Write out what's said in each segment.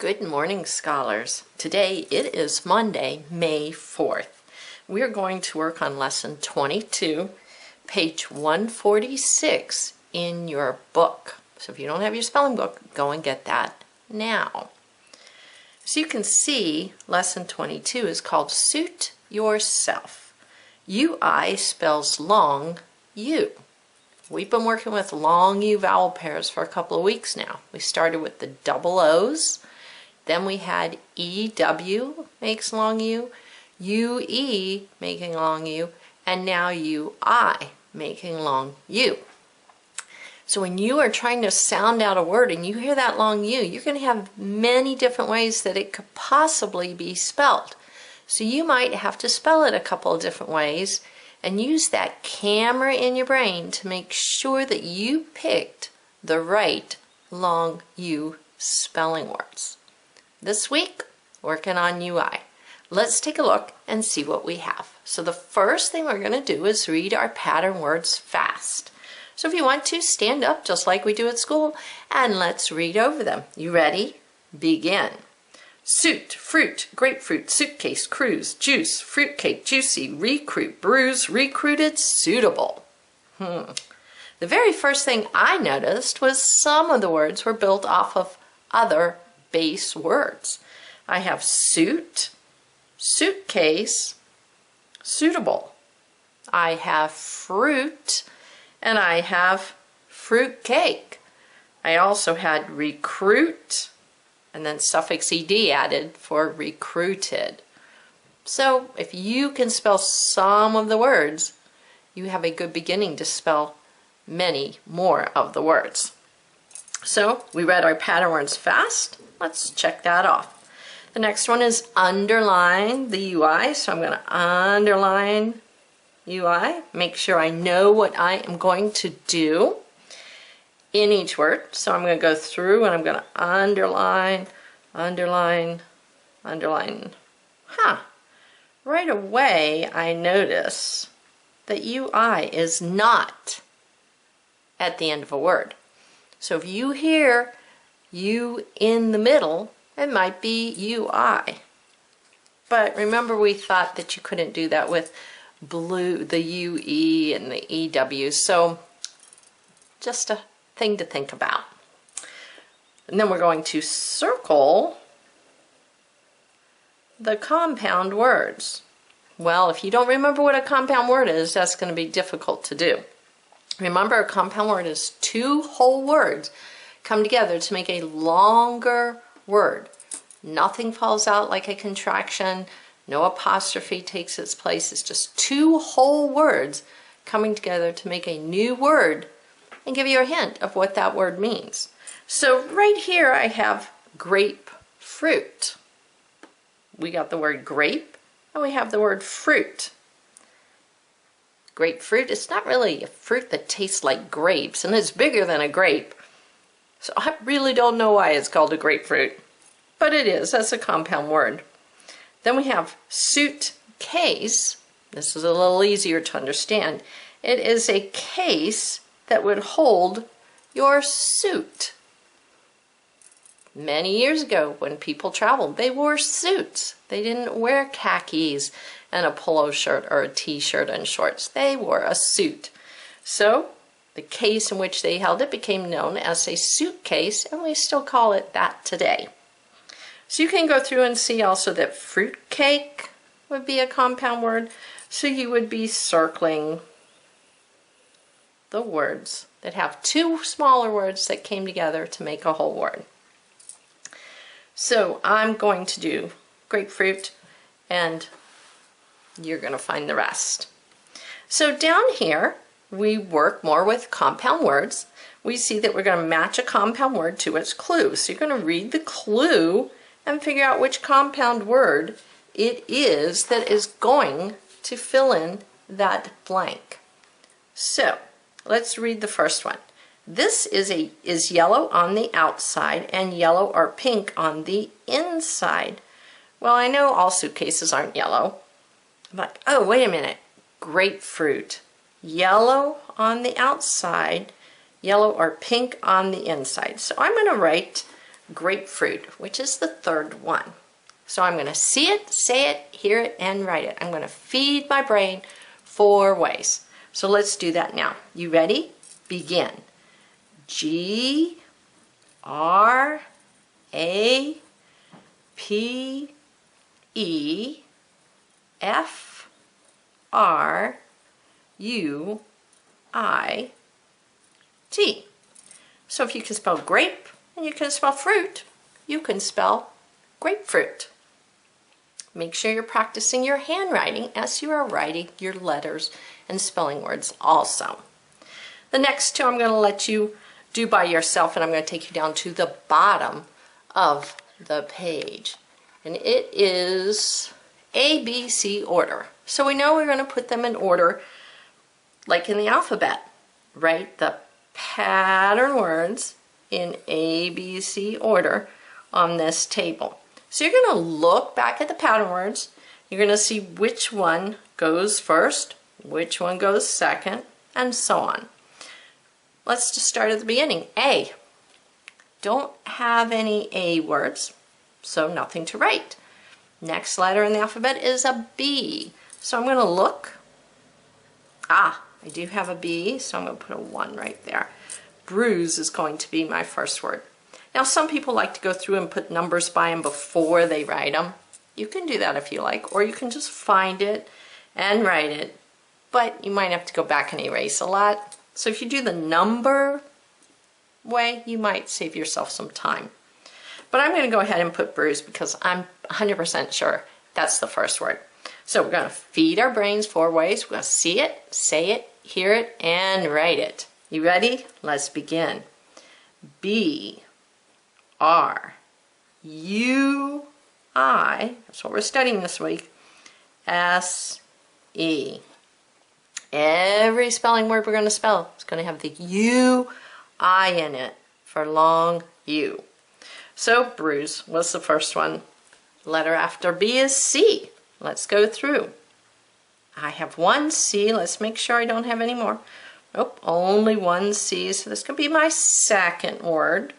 Good morning, scholars. Today it is Monday, May 4th. We are going to work on lesson 22, page 146 in your book. So if you don't have your spelling book, go and get that now. So you can see lesson 22 is called Suit Yourself. UI spells long U. We've been working with long U vowel pairs for a couple of weeks now. We started with the double O's. Then we had EW makes long U, UE making long U, and now UI making long U. So when you are trying to sound out a word and you hear that long U, you're going to have many different ways that it could possibly be spelled. So you might have to spell it a couple of different ways and use that camera in your brain to make sure that you picked the right long U spelling words. This week, working on UI. Let's take a look and see what we have. So the first thing we're going to do is read our pattern words fast. So if you want to, stand up just like we do at school and let's read over them. You ready? Begin. Suit, fruit, grapefruit, suitcase, cruise, juice, fruitcake, juicy, recruit, bruise, recruited, suitable. The very first thing I noticed was some of the words were built off of other base words. I have suit, suitcase, suitable. I have fruit, and I have fruit cake. I also had recruit, and then suffix ed added for recruited. So if you can spell some of the words, you have a good beginning to spell many more of the words. So we read our pattern words fast. Let's check that off. The next one is underline the UI. So I'm going to underline UI. Make sure I know what I am going to do in each word. So I'm going to go through and I'm going to underline, underline, underline. Right away I notice that UI is not at the end of a word. So if you hear U in the middle, it might be UI. But remember we thought that you couldn't do that with blue, the UE and the EW. So just a thing to think about. And then we're going to circle the compound words. Well, if you don't remember what a compound word is, that's going to be difficult to do. Remember, a compound word is two whole words come together to make a longer word. Nothing falls out like a contraction. No apostrophe takes its place. It's just two whole words coming together to make a new word and give you a hint of what that word means. So right here I have grapefruit. We got the word grape and we have the word fruit. Grapefruit, it's not really a fruit that tastes like grapes and it's bigger than a grape. So I really don't know why it's called a grapefruit, but it is. That's a compound word. Then we have suitcase. This is a little easier to understand. It is a case that would hold your suit. Many years ago when people traveled, they wore suits. They didn't wear khakis and a polo shirt or a t-shirt and shorts. They wore a suit. So the case in which they held it became known as a suitcase, and we still call it that today. So you can go through and see also that fruitcake would be a compound word. So you would be circling the words that have two smaller words that came together to make a whole word. So I'm going to do grapefruit and you're going to find the rest. So down here we work more with compound words. We see that we're going to match a compound word to its clue. So you're going to read the clue and figure out which compound word it is that is going to fill in that blank. So let's read the first one. This is yellow on the outside and yellow or pink on the inside. Well, I know all suitcases aren't yellow. I'm like, oh, wait a minute. Grapefruit. Yellow on the outside, yellow or pink on the inside. So I'm going to write grapefruit, which is the third one. So I'm going to see it, say it, hear it, and write it. I'm going to feed my brain 4 ways. So let's do that now. You ready? Begin. G, R, A, P, E, F, R, U, I, T. So if you can spell grape and you can spell fruit, you can spell grapefruit. Make sure you're practicing your handwriting as you are writing your letters and spelling words also. The next 2 I'm going to let you do by yourself, and I'm going to take you down to the bottom of the page. And it is ABC order. So we know we're going to put them in order like in the alphabet. Write the pattern words in ABC order on this table. So you're going to look back at the pattern words. You're going to see which one goes first, which one goes second, and so on. Let's just start at the beginning. A. Don't have any A words, so nothing to write. Next letter in the alphabet is a B. So I'm going to look. I do have a B, so I'm going to put a 1 right there. Bruise is going to be my first word. Now some people like to go through and put numbers by them before they write them. You can do that if you like, or you can just find it and write it, but you might have to go back and erase a lot. So if you do the number way, you might save yourself some time. But I'm going to go ahead and put bruise because I'm 100% sure that's the first word. So we're going to feed our brains 4 ways. We're going to see it, say it, hear it, and write it. You ready? Let's begin. B, R, U, I, that's what we're studying this week, S, E. Every spelling word we're going to spell is going to have the U, I in it for long U. So bruise was the first one. Letter after B is C. Let's go through. I have 1 C. Let's make sure I don't have any more. Nope, only 1 C. So this could be my second word.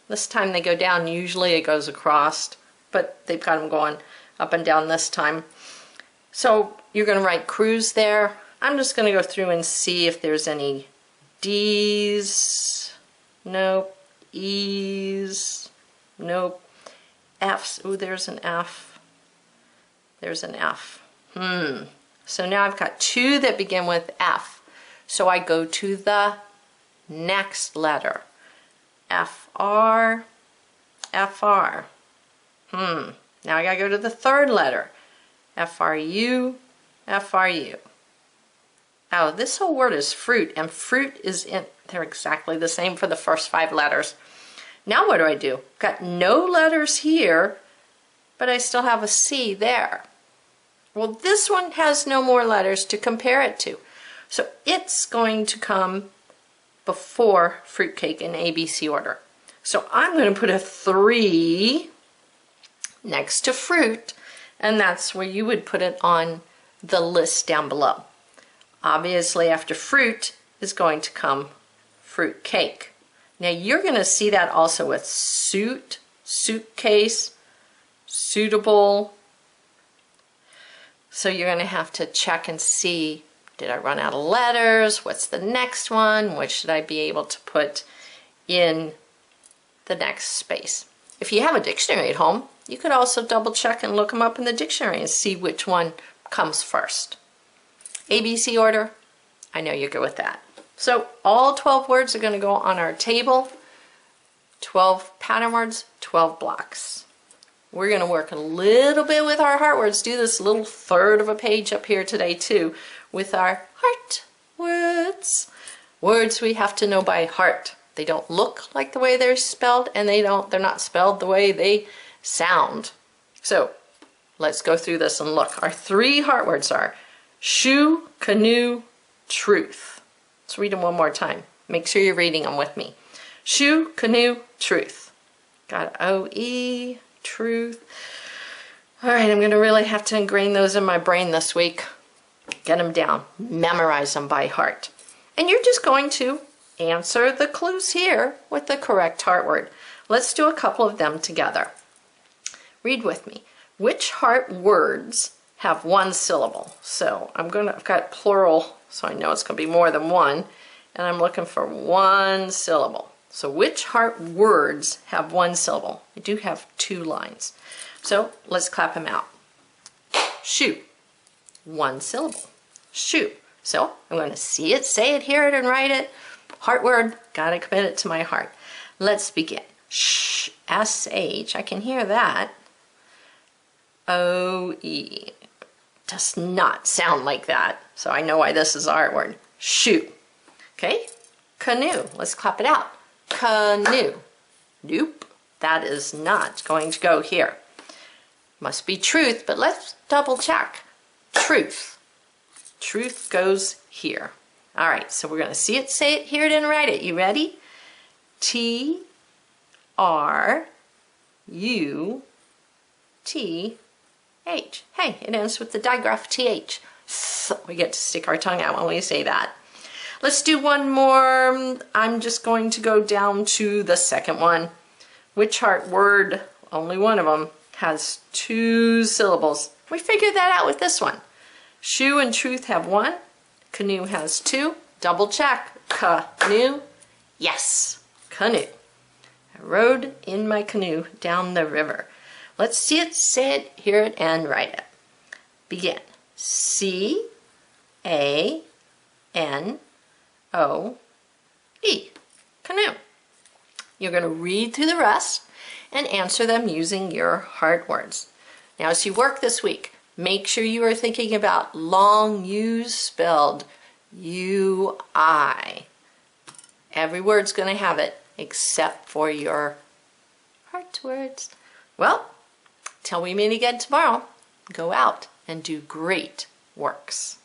This time they go down. Usually it goes across, but they've got them going up and down this time. So you're going to write cruise there. I'm just going to go through and see if there's any D's. Nope. E's. Nope. F's. Ooh, there's an F. There's an F. So now I've got 2 that begin with F. So I go to the next letter. F-R. F-R. Now I gotta go to the third letter. F-R-U. F-R-U. Oh, this whole word is fruit, and fruit is in, they're exactly the same for the first 5 letters. Now what do? Got no letters here, but I still have a C there. Well, this one has no more letters to compare it to. So it's going to come before fruitcake in ABC order. So I'm going to put a 3 next to fruit, and that's where you would put it on the list down below. Obviously, after fruit is going to come fruit cake. Now you're going to see that also with suit, suitcase, suitable. So you're going to have to check and see, did I run out of letters? What's the next one? What should I be able to put in the next space? If you have a dictionary at home, you could also double check and look them up in the dictionary and see which one comes first. ABC order, I know you're good with that. So all 12 words are going to go on our table. 12 pattern words, 12 blocks. We're going to work a little bit with our heart words. Do this little third of a page up here today too with our heart words. Words we have to know by heart. They don't look like the way they're spelled, and they're not spelled the way they sound. So let's go through this and look. Our 3 heart words are shoe, canoe, truth. Let's read them one more time. Make sure you're reading them with me. Shoe, canoe, truth. Got O-E, truth. All right, I'm going to really have to ingrain those in my brain this week. Get them down. Memorize them by heart. And you're just going to answer the clues here with the correct heart word. Let's do a couple of them together. Read with me. Which heart words have one syllable? So I've got plural, so I know it's going to be more than one, and I'm looking for one syllable. So which heart words have one syllable? I do have 2 lines. So let's clap them out. Shoe, 1 syllable. Shoe. So I'm going to see it, say it, hear it, and write it. Heart word, gotta commit it to my heart. Let's begin. Sh, S-H, I can hear that. O-E, does not sound like that, so I know why this is a heart word. Shoe. Okay, canoe, let's clap it out. Canoe. Nope, that is not going to go here. Must be truth, but let's double check. Truth. Truth goes here. All right, so we're going to see it, say it, hear it, and write it. You ready? T-R-U-T-H. Hey, it ends with the digraph TH. So we get to stick our tongue out when we say that. Let's do one more. I'm just going to go down to the second one. Which heart word, only one of them, has 2 syllables? We figured that out with this one. Shoe and truth have 1. Canoe has 2. Double check. Canoe. Yes, canoe. I rode in my canoe down the river. Let's see it, say it, hear it, and write it. Begin. C-A-N-O-E. Canoe. You're going to read through the rest and answer them using your heart words. Now, as you work this week, make sure you are thinking about long U's spelled U-I. Every word's going to have it except for your heart words. Well, till we meet again tomorrow, go out and do great works.